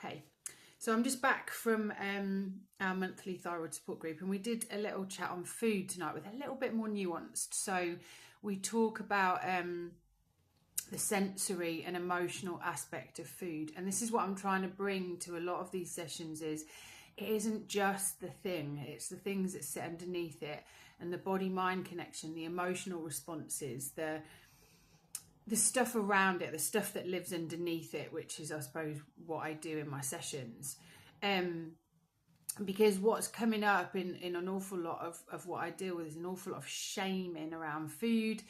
Hey, so I'm just back from our monthly thyroid support group, and we did a little chat on food tonight with a little bit more nuanced. So we talk about the sensory and emotional aspect of food, and this is what I'm trying to bring to a lot of these sessions is it isn't just the thing, it's the things that sit underneath it, and the body-mind connection, the emotional responses, the stuff around it, the stuff that lives underneath it, which is, I suppose, what I do in my sessions. Because what's coming up in an awful lot of what I deal with is an awful lot of shaming around food,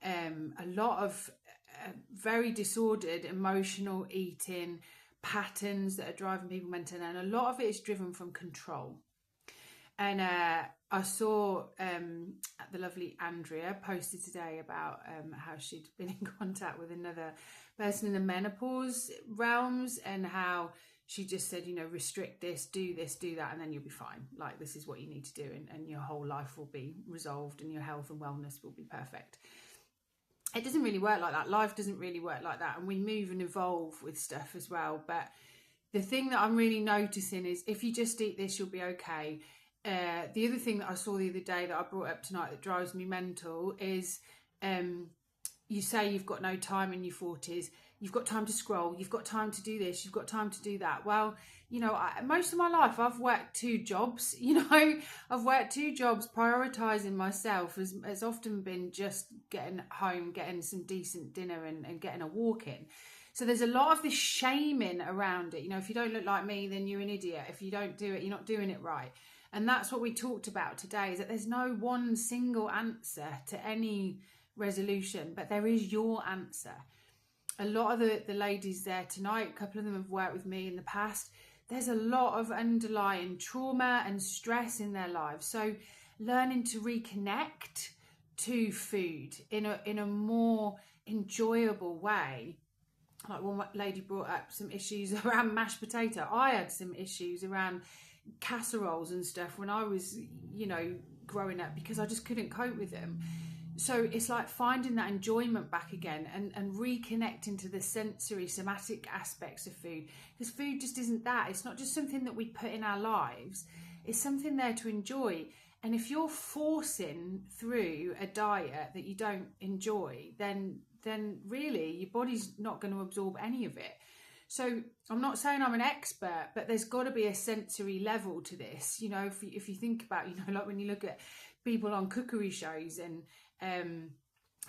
a lot of very disordered emotional eating patterns that are driving people mental, and a lot of it is driven from control. And I saw the lovely Andrea posted today about how she'd been in contact with another person in the menopause realms, and how she just said, restrict this, do that, and then you'll be fine. Like, this is what you need to do, and your whole life will be resolved and your health and wellness will be perfect. It doesn't really work like that. Life doesn't really work like that, and we move and evolve with stuff as well. But the thing that I'm really noticing is if you just eat this, you'll be okay. The other thing that I saw the other day that I brought up tonight that drives me mental is you say you've got no time in your 40s, you've got time to scroll, you've got time to do this, you've got time to do that. Well, most of my life I've worked 2 jobs. I've worked 2 jobs. Prioritising myself has often been just getting home, getting some decent dinner and getting a walk in. So there's a lot of this shaming around it. If you don't look like me, then you're an idiot. If you don't do it, you're not doing it right. And that's what we talked about today, is that there's no one single answer to any resolution, but there is your answer. A lot of the ladies there tonight, a couple of them have worked with me in the past. There's a lot of underlying trauma and stress in their lives. So learning to reconnect to food in a more enjoyable way. Like, one lady brought up some issues around mashed potato. I had some issues around casseroles and stuff when I was, growing up, because I just couldn't cope with them. So it's like finding that enjoyment back again and reconnecting to the sensory, somatic aspects of food. Because food just isn't that. It's not just something that we put in our lives. It's something there to enjoy. And if you're forcing through a diet that you don't enjoy, then really your body's not going to absorb any of it. So I'm not saying I'm an expert, but there's got to be a sensory level to this. If you think about, like when you look at people on cookery shows and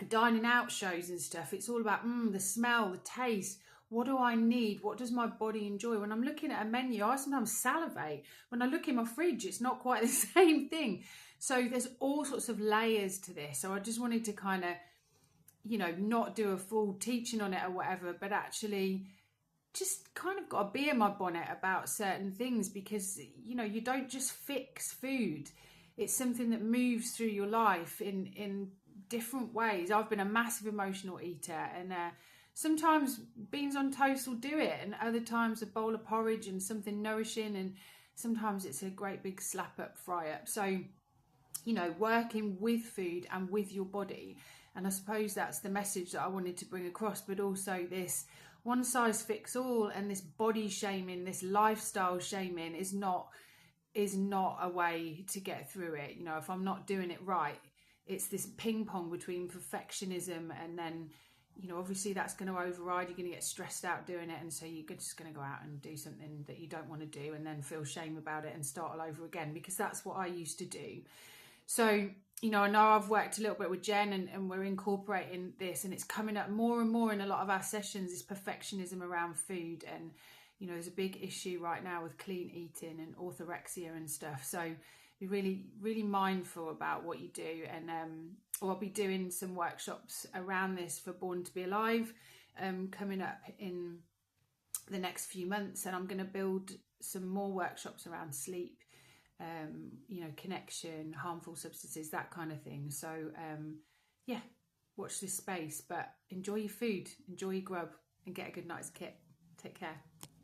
dining out shows and stuff, it's all about the smell, the taste. What do I need? What does my body enjoy? When I'm looking at a menu, I sometimes salivate. When I look in my fridge, it's not quite the same thing. So there's all sorts of layers to this. So I just wanted to kind of, not do a full teaching on it or whatever, but actually just kind of got a bee in my bonnet about certain things, because, you don't just fix food. It's something that moves through your life in different ways. I've been a massive emotional eater, and sometimes beans on toast will do it, and other times a bowl of porridge and something nourishing, and sometimes it's a great big slap up, fry up. So, working with food and with your body. And I suppose that's the message that I wanted to bring across, but also this one size fits all and this body shaming, this lifestyle shaming is not a way to get through it. If I'm not doing it right, it's this ping pong between perfectionism and then, obviously that's going to override. You're going to get stressed out doing it, and so you're just going to go out and do something that you don't want to do and then feel shame about it and start all over again, because that's what I used to do. So, I know I've worked a little bit with Jen and we're incorporating this, and it's coming up more and more in a lot of our sessions, is perfectionism around food. And, there's a big issue right now with clean eating and orthorexia and stuff. So be really, really mindful about what you do. And I'll be doing some workshops around this for Born to Be Alive coming up in the next few months. And I'm going to build some more workshops around sleep, connection, harmful substances, that kind of thing. So watch this space, but enjoy your food, enjoy your grub, and get a good night's kit. Take care.